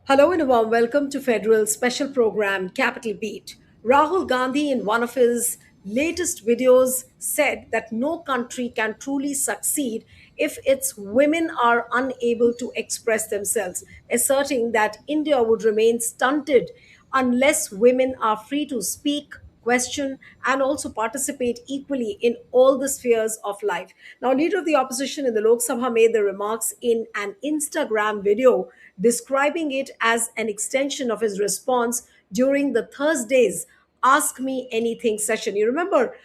Hello and a warm welcome to Federal Special Program Capital Beat. Rahul Gandhi, in one of his latest videos, said that no country can truly succeed if its women are unable to express themselves, asserting that India would remain stunted unless women are free to speak, question, and also participate equally in all the spheres of life. Now, leader of the opposition in the Lok Sabha made the remarks in an Instagram video describing it as an extension of his response during the Thursday's Ask Me Anything session. You remember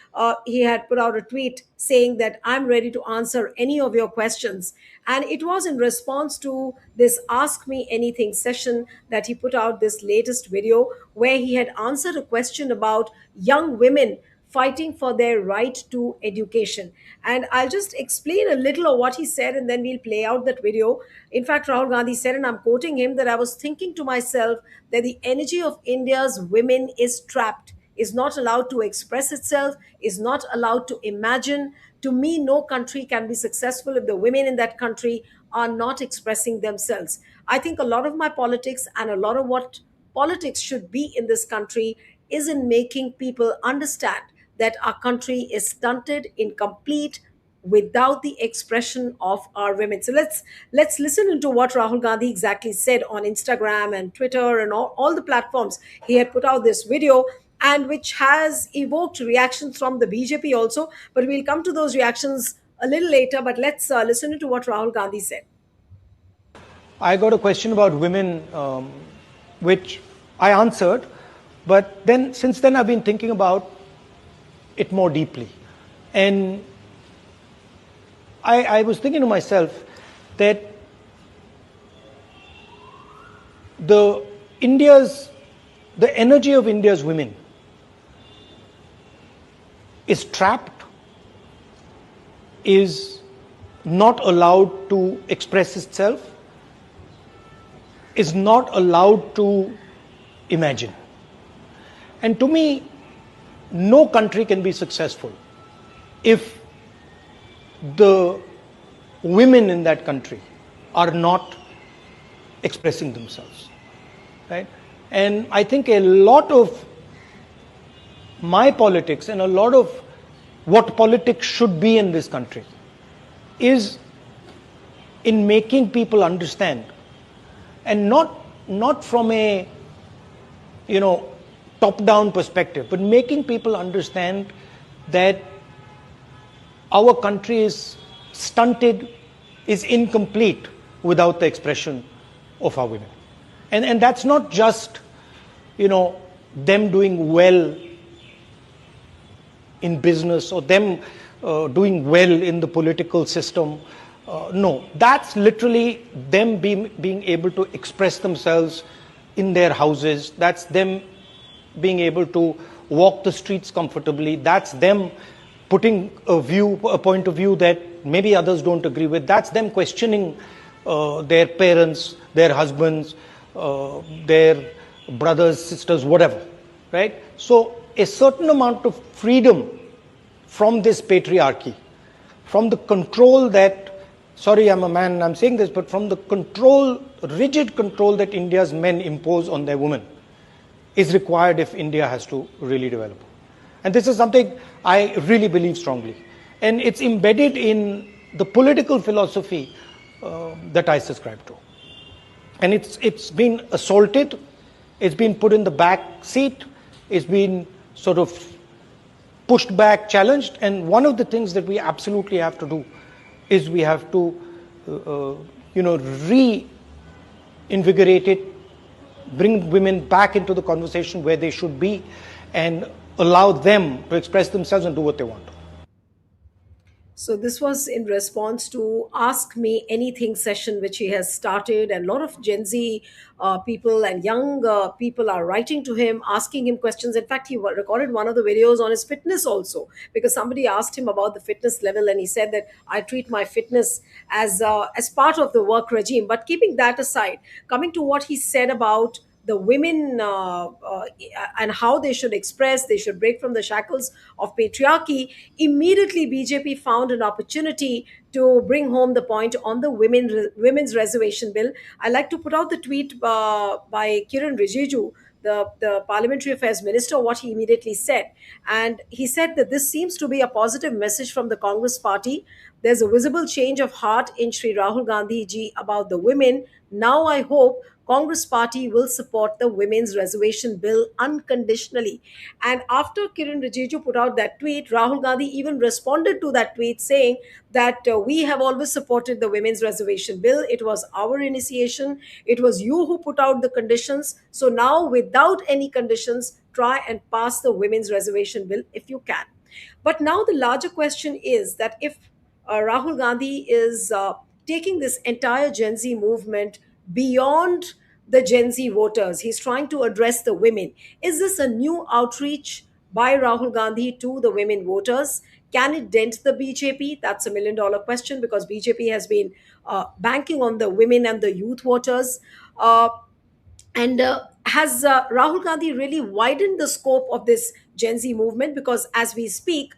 he had put out a tweet saying that I'm ready to answer any of your questions. And it was in response to this Ask Me Anything session that he put out this latest video where he had answered a question about young women fighting for their right to education. And I'll just explain a little of what he said and then we'll play out that video. In fact, Rahul Gandhi said, and I'm quoting him, that I was thinking to myself that the energy of India's women is trapped, is not allowed to express itself, is not allowed to imagine. To me, no country can be successful if the women in that country are not expressing themselves. I think a lot of my politics and a lot of what politics should be in this country is in making people understand that our country is stunted, incomplete, without the expression of our women. So let's listen into what Rahul Gandhi exactly said on Instagram and Twitter and all the platforms. He had put out this video and which has evoked reactions from the BJP also, but we'll come to those reactions a little later. But let's listen to what Rahul Gandhi said. I got a question about women, which I answered, but then since then I've been thinking about it more deeply. And I was thinking to myself that the the energy of India's women is trapped, is not allowed to express itself, is not allowed to imagine. And to me, no country can be successful if the women in that country are not expressing themselves, right? And I think a lot of my politics and a lot of what politics should be in this country is in making people understand, and not from a top down perspective, but making people understand that our country is stunted, is incomplete without the expression of our women. And that's not just them doing well in business or them doing well in the political system. No, that's literally them being able to express themselves in their houses. That's them being able to walk the streets comfortably. That's them putting a point of view that maybe others don't agree with. That's them questioning their parents, their husbands, their brothers, sisters, whatever, right? So a certain amount of freedom from this patriarchy, from the control that, sorry, I'm a man and I'm saying this, but from the rigid control that India's men impose on their women is required if India has to really develop. And this is something I really believe strongly. And it's embedded in the political philosophy that I subscribe to. And it's been assaulted, it's been put in the back seat, it's been sort of pushed back, challenged. And one of the things that we absolutely have to do is we have to, reinvigorate it, bring women back into the conversation where they should be, and allow them to express themselves and do what they want. So this was in response to Ask Me Anything session, which he has started, and a lot of Gen Z people and young people are writing to him, asking him questions. In fact, he recorded one of the videos on his fitness also, because somebody asked him about the fitness level, and he said that I treat my fitness as part of the work regime. But keeping that aside, coming to what he said about the women and how they should express, they should break from the shackles of patriarchy, immediately BJP found an opportunity to bring home the point on the women's reservation bill. I like to put out the tweet by Kiran Rijiju, the Parliamentary Affairs Minister, what he immediately said. And he said that this seems to be a positive message from the Congress party. There's a visible change of heart in Sri Rahul Gandhi ji about the women. Now I hope Congress party will support the women's reservation bill unconditionally. And after Kiran Rijiju put out that tweet, Rahul Gandhi even responded to that tweet saying that we have always supported the women's reservation bill. It was our initiation. It was you who put out the conditions. So now, without any conditions, try and pass the women's reservation bill if you can. But now the larger question is that if Rahul Gandhi is taking this entire Gen Z movement beyond the Gen Z voters, he's trying to address the women. Is this a new outreach by Rahul Gandhi to the women voters? Can it dent the BJP? That's $1 million question, because BJP has been banking on the women and the youth voters. And has Rahul Gandhi really widened the scope of this Gen Z movement? Because as we speak,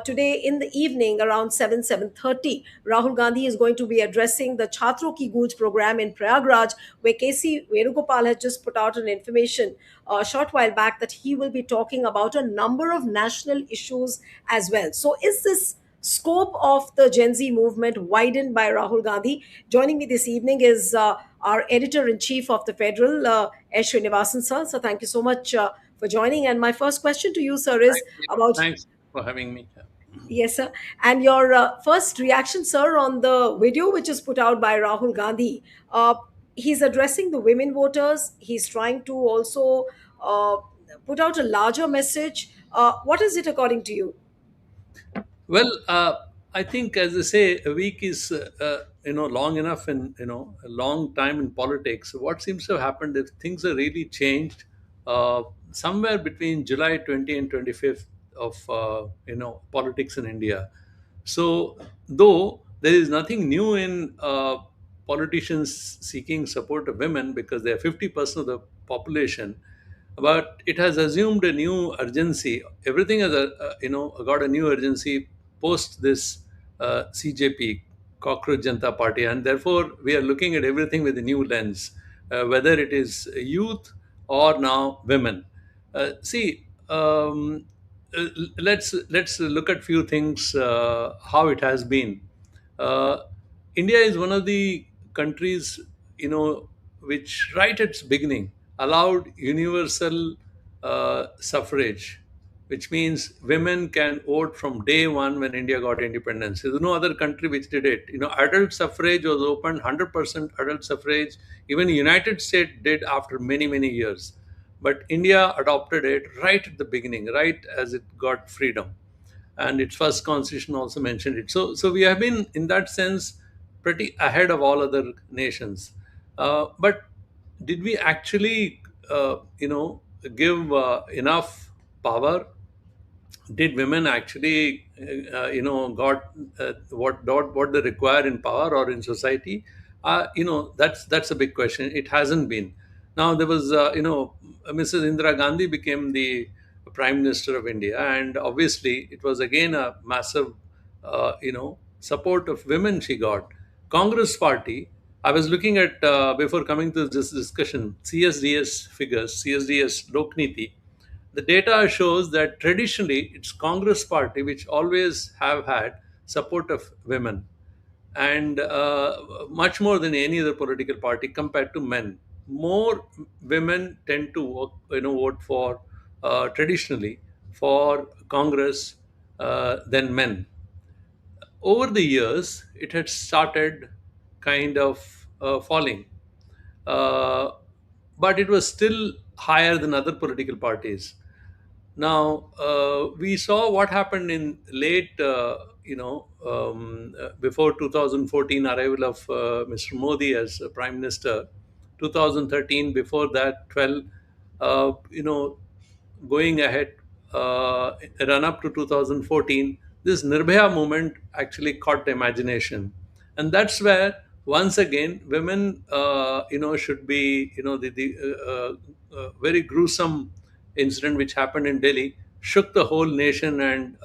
today in the evening around 7:30, Rahul Gandhi is going to be addressing the Chhatro Ki Gooj program in Prayagraj, where KC Venugopal has just put out an information a short while back that he will be talking about a number of national issues as well. So is this scope of the Gen Z movement widened by Rahul Gandhi? Joining me this evening is our editor in chief of the Federal, Srinivasan sir. So thank you so much for joining. And my first question to you, sir, is Thank you. about, Thanks for having me. yes, sir, and your first reaction, sir, on the video which is put out by Rahul Gandhi. He's addressing the women voters. He's trying to also uh, put out a larger message. What is it according to you? Well, I think, as they say, a week is long enough, and a long time in politics. What seems to have happened is things are really changed uh, somewhere between July 20 and 25th of politics in India. So, though there is nothing new in politicians seeking support of women, because they are 50% of the population, but it has assumed a new urgency. Everything has got a new urgency post this CJP, Cockroach Janta Party, and therefore we are looking at everything with a new lens, whether it is youth or now women. See, let's look at few things, how it has been. uh, India is one of the countries, which right at its beginning allowed universal suffrage, which means women can vote from day one when India got independence. There's no other country which did it. Adult suffrage was opened, 100% adult suffrage. Even the United States did after many, many years. But India adopted it right at the beginning, right as it got freedom, and its first constitution also mentioned it. So we have been, in that sense, pretty ahead of all other nations. But did we actually, give enough power? Did women actually got what they require in power or in society? That's a big question. It hasn't been. Now there was Mrs. Indira Gandhi became the prime minister of India, and obviously it was again a massive support of women she got. Congress party, I was looking at, before coming to this discussion, CSDS figures, CSDS Lokniti. The data shows that traditionally it's Congress party which always have had support of women, and much more than any other political party compared to men. More women tend to vote for, traditionally, for Congress than men. Over the years, it had started kind of falling, uh, but it was still higher than other political parties. Now, we saw what happened in late, before 2014 arrival of Mr. Modi as Prime Minister, 2013, before that, 12, going ahead, run up to 2014, this Nirbhaya movement actually caught the imagination. And that's where once again, women, should be, the very gruesome incident which happened in Delhi shook the whole nation, and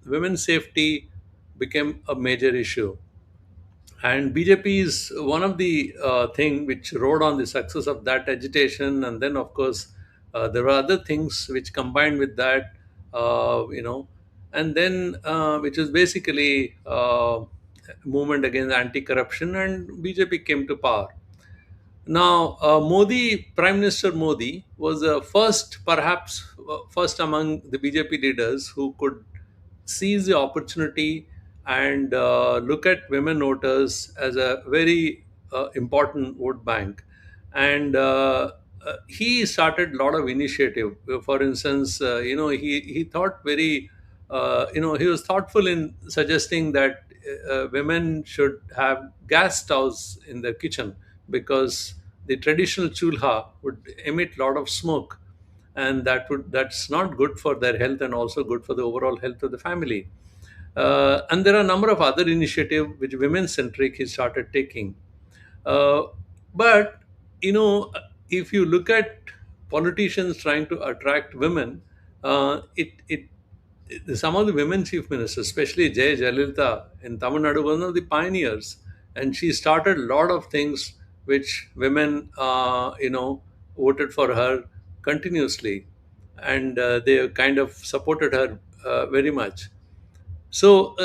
women's safety became a major issue. And BJP is one of the thing which rode on the success of that agitation. And then, of course, there were other things which combined with that, uh, you know, and then which is basically movement against anti-corruption, and BJP came to power. Now, Prime Minister Modi was the first, perhaps first among the BJP leaders who could seize the opportunity and look at women voters as a very important vote bank. And he started a lot of initiative. For instance, he thought very, he was thoughtful in suggesting that women should have gas stoves in their kitchen, because the traditional chulha would emit a lot of smoke, and that's not good for their health and also good for the overall health of the family. And there are a number of other initiatives which women centric he started taking. uh, but you know, if you look at politicians trying to attract women, some of the women chief ministers, especially Jay Jalalita in Tamil Nadu, was one of the pioneers, and she started a lot of things which women, voted for her continuously, and they kind of supported her very much. So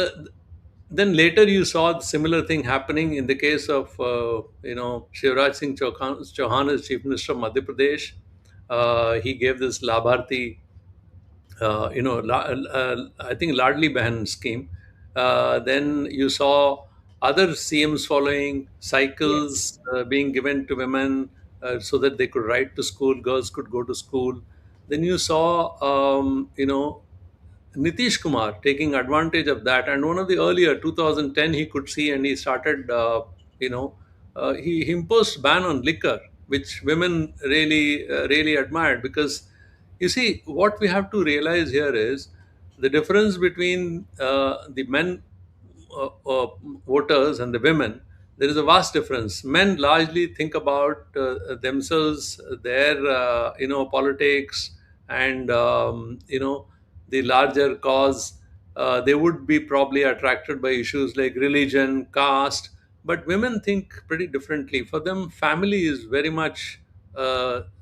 then later you saw the similar thing happening in the case of Shivraj Singh Chauhan as Chief Minister of Madhya Pradesh. He gave this Labharti, I think Ladli Behan scheme. Then you saw other CMs following, Yes. cycles being given to women so that they could ride to school, girls could go to school. Then you saw, Nitish Kumar taking advantage of that. And one of the earlier 2010 he could see, and he started, he imposed ban on liquor, which women really admired, because you see, what we have to realize here is the difference between the men uh, uh, voters and the women. There is a vast difference. Men largely think about themselves, their politics, and the larger cause. They would be probably attracted by issues like religion, caste, but women think pretty differently. For them, family is very much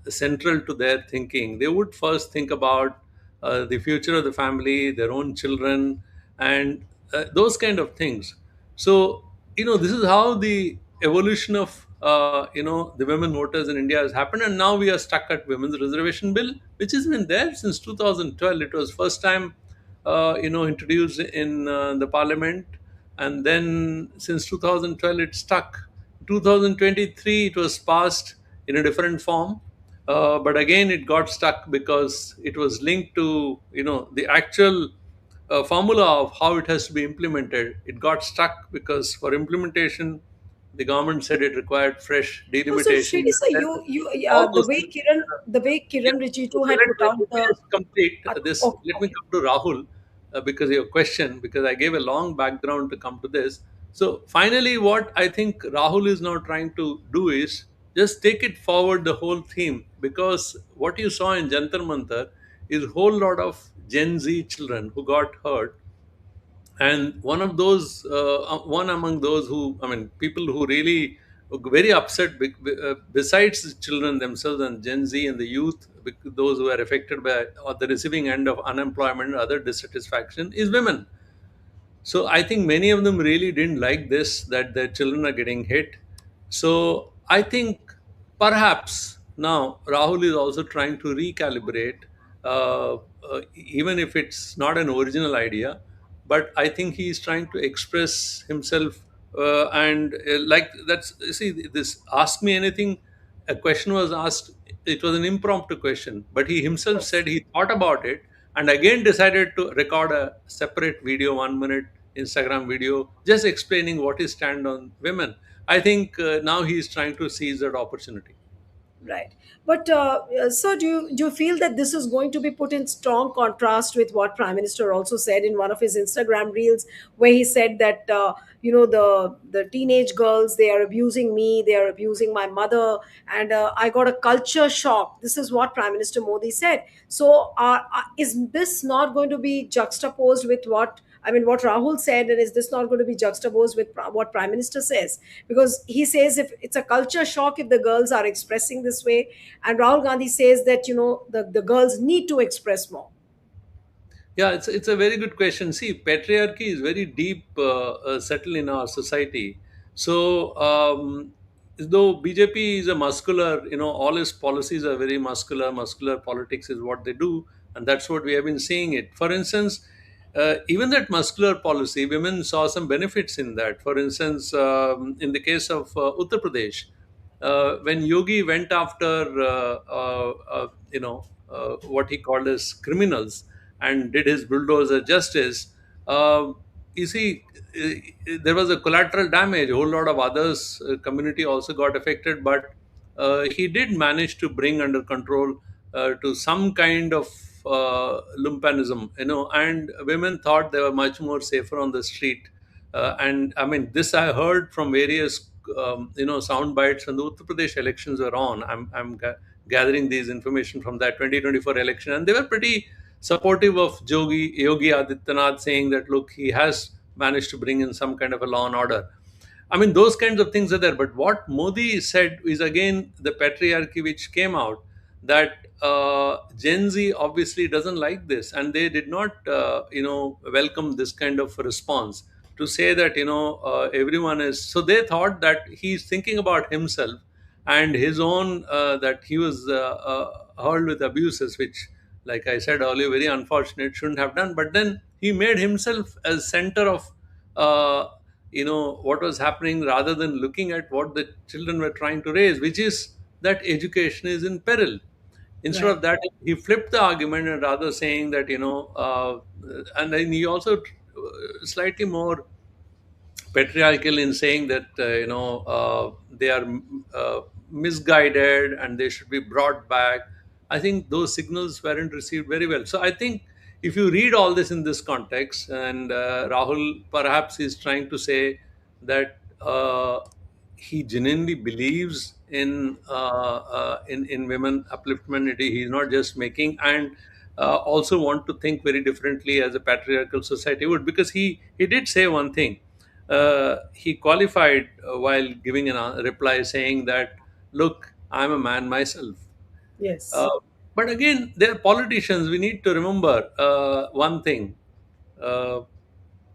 central to their thinking. They would first think about the future of the family, their own children, and those kind of things. So, this is how the evolution of the women voters in India has happened, and now we are stuck at women's reservation bill, which has been there since 2012. It was first time introduced in the parliament, and then since 2012 it stuck. 2023 it was passed in a different form, but again it got stuck because it was linked to the actual formula of how it has to be implemented. It got stuck because for implementation, the government said it required fresh Also, delimitation. Srini, sir, Then you all the those way things. Yeah. Kiran So Rijitu had put out let me the. just complete this. Okay, Let me okay. come to Rahul, because of your question, because I gave a long background to come to this. So finally, what I think Rahul is now trying to do is just take it forward the whole theme, because what you saw in Jantar Mantar is a whole lot of Gen Z children who got hurt, and one among those who, I mean, people who really were very upset, besides the children themselves and Gen Z and the youth, those who are affected by or the receiving end of unemployment and other dissatisfaction, is women. So I think many of them really didn't like this, that their children are getting hit. So I think perhaps now Rahul is also trying to recalibrate, even if it's not an original idea. But I think he's trying to express himself, and like that's, see, this ask me anything. A question was asked. It was an impromptu question, but he himself Yes. said he thought about it and again decided to record a separate video, 1 minute Instagram video, just explaining what his stand on women. I think now he is trying to seize that opportunity. Right. But sir, do you feel that this is going to be put in strong contrast with what Prime Minister also said in one of his Instagram reels, where he said that the teenage girls, they are abusing me, they are abusing my mother, and I got a culture shock. This is what Prime Minister Modi said. So, is this not going to be juxtaposed with what? I mean, what Rahul said, and is this not going to be juxtaposed with what Prime Minister says? Because he says if it's a culture shock if the girls are expressing this way, and Rahul Gandhi says that the girls need to express more. Yeah, it's a very good question. See, patriarchy is very deep settled in our society. So, though BJP is a muscular, all its policies are very muscular. Muscular politics is what they do, and that's what we have been seeing it. For instance, even that muscular policy, women saw some benefits in that. For instance, in the case of Uttar Pradesh, when Yogi went after what he called as criminals and did his bulldozer justice, uh, you see, there was a collateral damage. A whole lot of others community also got affected, but he did manage to bring under control to some kind of lumpenism, and women thought they were much more safer on the street. And I mean, this I heard from various, sound bites when the Uttar Pradesh elections were on. I'm gathering these information from that 2024 election, and they were pretty supportive of Yogi Adityanath, saying that look, he has managed to bring in some kind of a law and order. I mean, those kinds of things are there. But what Modi said is again the patriarchy which came out, that Gen Z obviously doesn't like this, and they did not, welcome this kind of response to say that everyone is. So they thought that he's thinking about himself and his own, that he was hurled with abuses, which, like I said earlier, very unfortunate, shouldn't have done. But then he made himself as center of uh, what was happening, rather than looking at what the children were trying to raise, which is that education is in peril. Instead Right. of that, he flipped the argument and rather saying that and then he also slightly more patriarchal in saying that they are misguided and they should be brought back. I think those signals weren't received very well. So I think if you read all this in this context, and Rahul perhaps is trying to say that he genuinely believes in women upliftment. He's not just making, and also want to think very differently as a patriarchal society would, because he did say one thing. He qualified while giving a reply, saying that, look, I'm a man myself. Yes. uh, but again, they're politicians. We need to remember one thing. uh,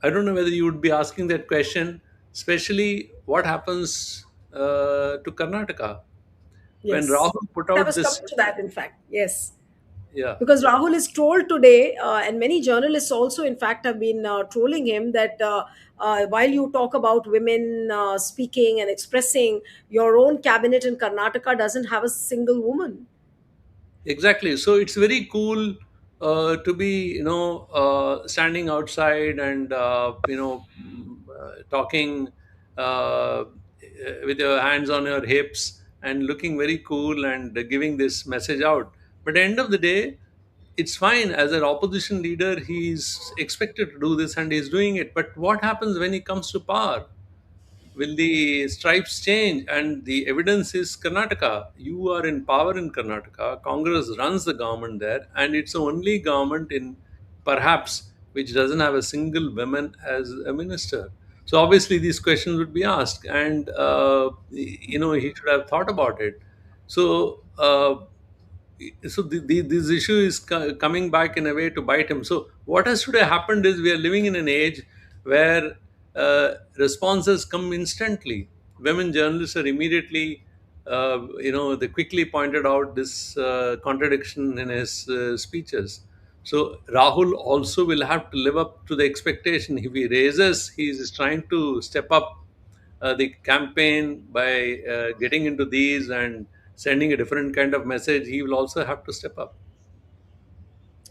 I don't know whether you would be asking that question, especially what happens to Karnataka when Yes. Rahul put I out was this. coming to that, in fact. Yes. Yeah, Because Rahul is trolled today, and many journalists also, in fact, have been trolling him that while you talk about women speaking and expressing, your own cabinet in Karnataka doesn't have a single woman. exactly. So it's very cool to be, standing outside and, talking with your hands on your hips and looking very cool and giving this message out. But at the end of the day, it's fine. As an opposition leader, he's expected to do this and he's doing it. But what happens when he comes to power? Will the stripes change? And the evidence is Karnataka. You are in power in Karnataka. Congress runs the government there, and it's the only government in perhaps which doesn't have a single woman as a minister. So obviously these questions would be asked, and he should have thought about it. So this issue is coming back in a way to bite him. So what has today happened is we are living in an age where responses come instantly. Women journalists are immediately, they quickly pointed out this contradiction in his speeches. So Rahul also will have to live up to the expectation. If he raises, he is trying to step up the campaign by getting into these and sending a different kind of message. He will also have to step up.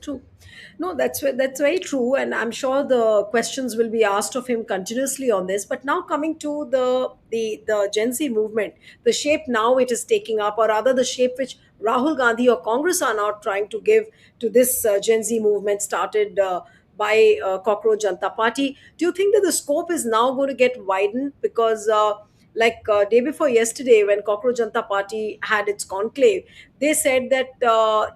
True. No, that's very true, and I'm sure the questions will be asked of him continuously on this. But now coming to the Gen Z movement, the shape now it is taking up, or rather the shape which Rahul Gandhi or Congress are now trying to give to this Gen Z movement started by Cockroach Janta Party. Do you think that the scope is now going to get widened because? Day before yesterday, when Cockroach Janta Party had its conclave, they said that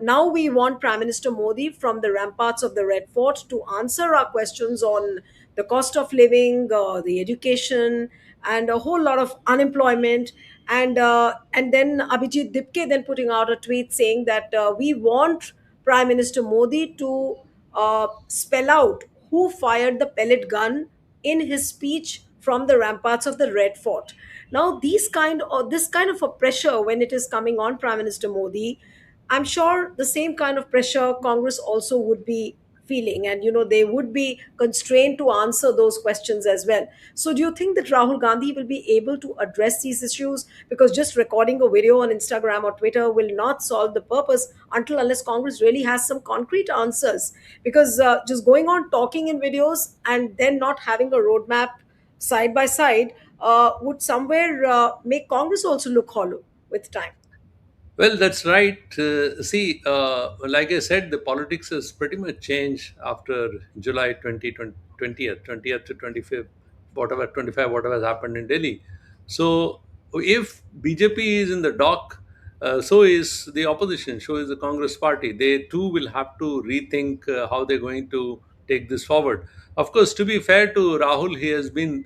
now we want Prime Minister Modi from the ramparts of the Red Fort to answer our questions on the cost of living, the education, and a whole lot of unemployment. And then Abhijit Dipke then putting out a tweet saying that we want Prime Minister Modi to spell out who fired the pellet gun in his speech from the ramparts of the Red Fort. Now, this kind of a pressure when it is coming on Prime Minister Modi, I'm sure the same kind of pressure Congress also would be feeling, and they would be constrained to answer those questions as well. So, do you think that Rahul Gandhi will be able to address these issues? Because just recording a video on Instagram or Twitter will not solve the purpose until unless Congress really has some concrete answers. Because just going on talking in videos and then not having a roadmap side by side would somewhere make Congress also look hollow with time. Well, that's right. See, like I said, the politics has pretty much changed after July 20th to 25th, whatever, 25, whatever has happened in Delhi. So, if BJP is in the dock, so is the opposition, so is the Congress party. They too will have to rethink how they're going to take this forward. Of course, to be fair to Rahul, he has been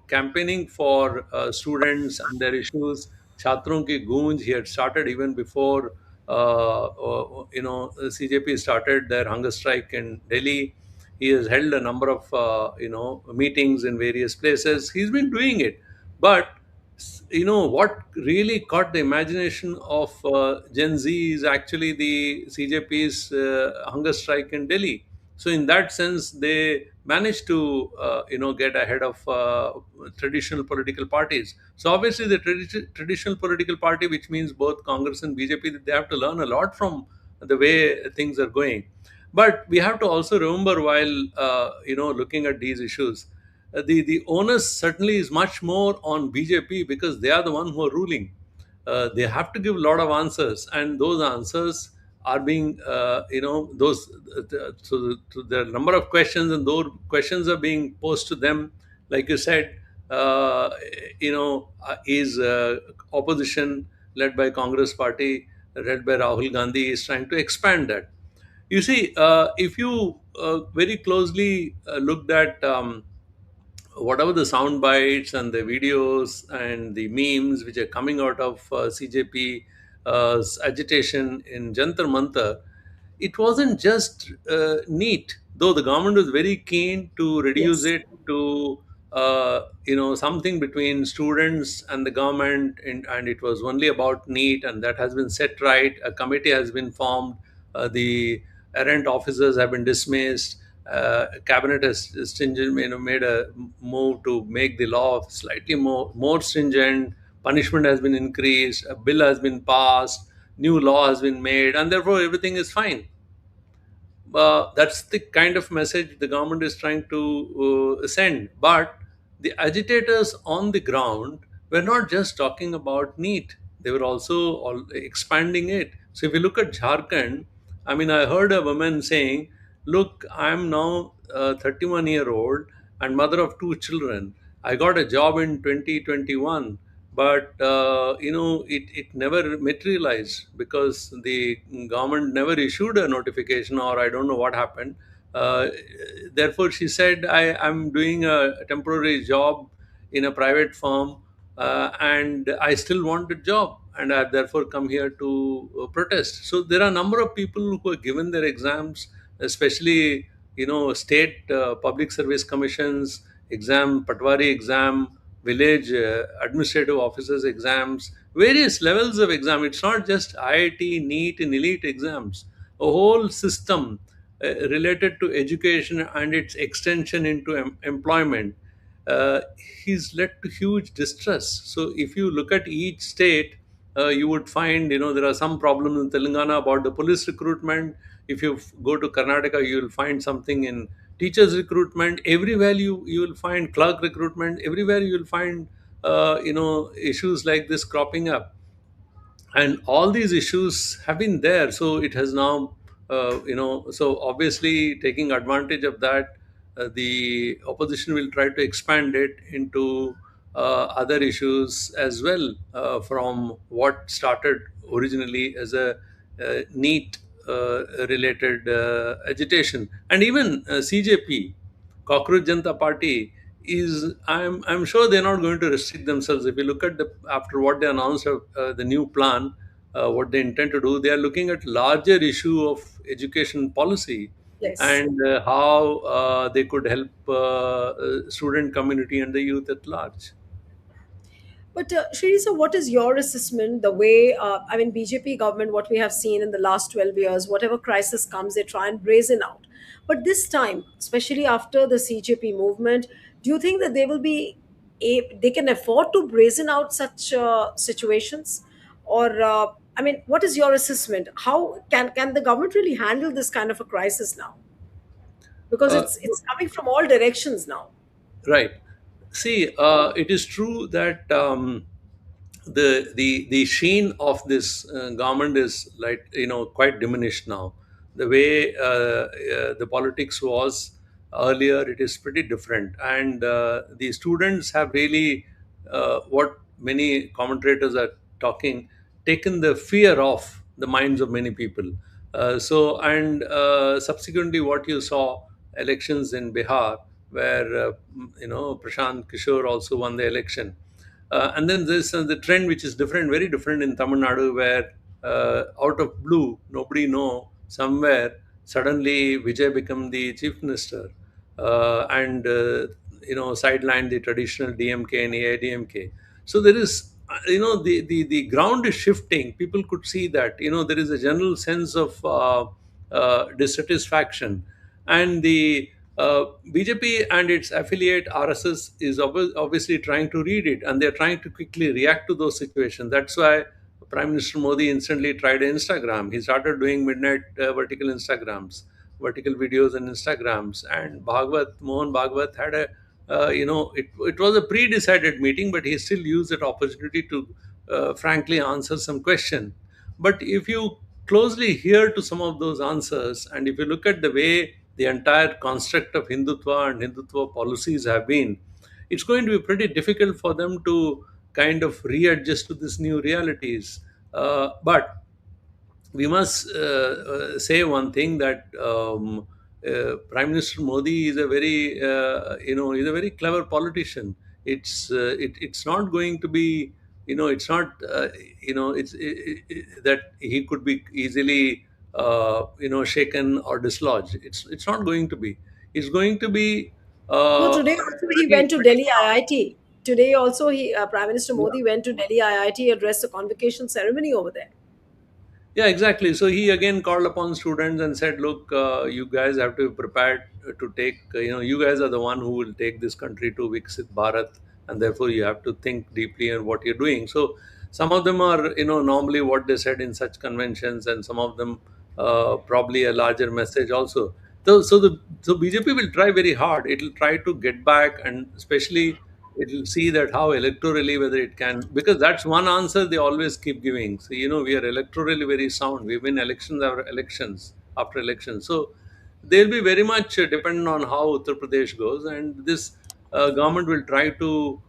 campaigning for students and their issues. छात्रों की गूंज, he had started even before CJP started their hunger strike in Delhi. He has held a number of meetings in various places. He's been doing it, but what really caught the imagination of Gen Z is actually the CJP's hunger strike in Delhi. So in that sense, they managed to get ahead of traditional political parties. So obviously, the traditional political party, which means both Congress and BJP, they have to learn a lot from the way things are going. But we have to also remember, while looking at these issues, the onus certainly is much more on BJP because they are the one who are ruling. They have to give a lot of answers, and those answers are being, so the number of questions, and those questions are being posed to them. Like you said, is opposition led by Congress party, led by Rahul Gandhi, is trying to expand that. You see, if you very closely looked at whatever the sound bites and the videos and the memes which are coming out of CJP agitation in Jantar Mantar, it wasn't just neat, though the government was very keen to reduce Yes. it to something between students and the government, and it was only about neat, and that has been set right. A committee has been formed. The errant officers have been dismissed. Cabinet has stringent, made a move to make the law slightly more stringent. Punishment has been increased. A bill has been passed. New law has been made, and therefore everything is fine. That's the kind of message the government is trying to send. But the agitators on the ground were not just talking about NEET, they were also expanding it. So if you look at Jharkhand, I mean, I heard a woman saying, look, I'm now 31-year-old and mother of two children. I got a job in 2021, but it never materialized because the government never issued a notification, or I don't know what happened. uh, Therefore she said, I'm doing a temporary job in a private firm, and I still want a job, and I therefore come here to protest. So there are a number of people who have given their exams, especially state public service commissions exam, Patwari exam, village administrative officers exams, various levels of exam. It's not just IIT, NEET, and elite exams. A whole system related to education and its extension into employment uh, he's led to huge distress. So if you look at each state, you would find, there are some problems in Telangana about the police recruitment. If you go to Karnataka, you will find something in teachers recruitment. Everywhere you will find clerk recruitment. Everywhere you will find issues like this cropping up, and all these issues have been there. So it has now, so obviously taking advantage of that, the opposition will try to expand it into other issues as well, from what started originally as a neat related agitation. And even CJP, Cockroach Janta Party, is, I'm sure they're not going to restrict themselves. If you look at the after what they announced of the new plan, what they intend to do, they are looking at larger issue of education policy, Yes. and how they could help student community and the youth at large. But Srinivasa, what is your assessment? The way, I mean, BJP government, what we have seen in the last 12 years, whatever crisis comes, they try and brazen out. But this time, especially after the CJP movement, do you think that they will be, they can afford to brazen out such situations? Or, I mean, what is your assessment? How can the government really handle this kind of a crisis now? Because Uh, it's coming from all directions now. Right. See, it is true that the sheen of this government is, like, quite diminished now. The way the politics was earlier, it is pretty different, and the students have really, what many commentators are talking, taken the fear off the minds of many people. And subsequently, what you saw, elections in Bihar, where Prashant Kishore also won the election. And then there's the trend, which is different, very different in Tamil Nadu, where out of blue, nobody know, somewhere suddenly Vijay become the chief minister, and sideline the traditional DMK and AIDMK. So there is, the ground is shifting. People could see that, there is a general sense of dissatisfaction, and the BJP and its affiliate RSS is obviously trying to read it, and they're trying to quickly react to those situations. That's why Prime Minister Modi instantly tried Instagram. He started doing midnight vertical Instagrams, vertical videos and Instagrams. And Mohan Bhagwat had a, it was a pre-decided meeting, but he still used that opportunity to frankly answer some question. But if you closely hear to some of those answers, and if you look at the way the entire construct of Hindutva and Hindutva policies have been, it's going to be pretty difficult for them to kind of readjust to these new realities. But we must say one thing, that Prime Minister Modi is a very, he's a very clever politician. It's not going to be, it's not, that he could be easily, shaken or dislodged. It's not going to be. It's going to be No, today also he pretty went to pretty Delhi tough. IIT. Today also Prime Minister Yeah. Modi went to Delhi IIT, addressed a convocation ceremony over there. Yeah, exactly. So he again called upon students and said, "Look, you guys have to be prepared to take. You guys are the one who will take this country to Viksit Bharat, and therefore you have to think deeply on what you're doing." So some of them are, normally what they said in such conventions, and some of them probably a larger message also. So BJP will try very hard. It will try to get back, and especially it will see that how electorally whether it can, because that's one answer they always keep giving. So, we are electorally very sound. We win elections after elections after elections. So they'll be very much dependent on how Uttar Pradesh goes, and this government will try to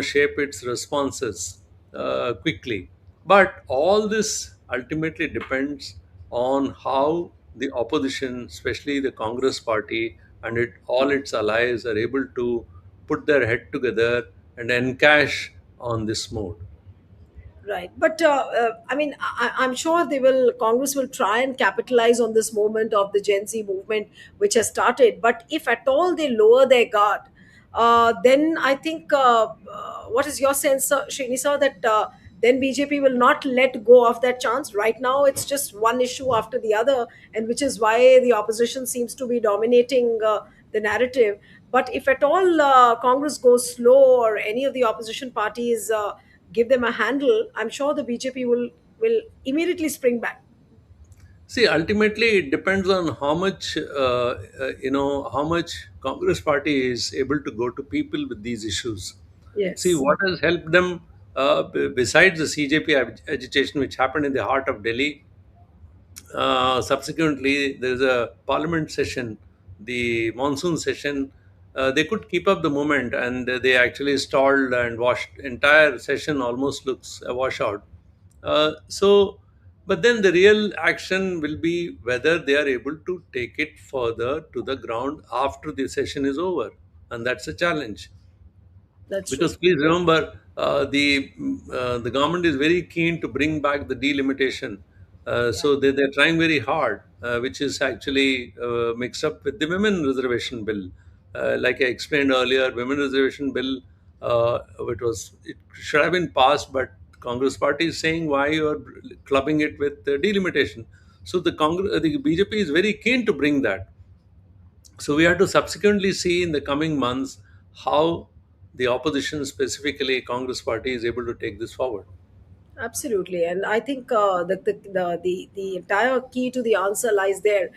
shape its responses quickly. But all this ultimately depends on how the opposition, especially the Congress party and all its allies, are able to put their head together and encash on this mode. Right, but I mean, I'm sure they will. Congress will try and capitalize on this moment of the Gen Z movement, which has started. But if at all they lower their guard, then I think, what is your sense, Srinisa, that then BJP will not let go of that chance? Right now, it's just one issue after the other, and which is why the opposition seems to be dominating the narrative. But if at all Congress goes slow, or any of the opposition parties give them a handle, I'm sure the BJP will immediately spring back. See, ultimately, it depends on how much, how much Congress party is able to go to people with these issues. See, Yes, what has helped them, besides the CJP agitation, which happened in the heart of Delhi. Subsequently, there's a parliament session, the monsoon session. They could keep up the moment, and they actually stalled and washed. Entire session almost looks a washout. But then the real action will be whether they are able to take it further to the ground after the session is over, and that's a challenge. that's true. Because please remember, the government is very keen to bring back the delimitation. So they're trying very hard, which is actually mixed up with the women reservation bill. Like I explained earlier, women reservation bill, it should have been passed, but Congress party is saying why you are clubbing it with delimitation. So the BJP is very keen to bring that. So we have to subsequently see in the coming months how the opposition, specifically Congress party, is able to take this forward. Absolutely, and I think the entire key to the answer lies there,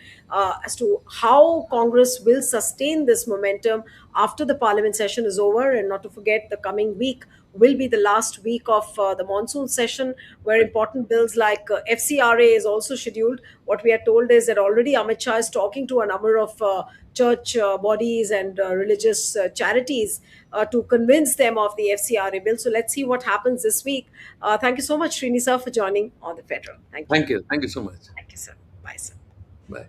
as to how Congress will sustain this momentum after the Parliament session is over, and not to forget, the coming week will be the last week of the monsoon session, where important bills like FCRA is also scheduled. What we are told is that already Amit Shah is talking to a number of church bodies and religious charities to convince them of the FCRA bill. So let's see what happens this week. Thank you so much, Srini sir, for joining on the Federal. Thank you. Thank you. Thank you so much. Thank you, sir. Bye, sir. Bye.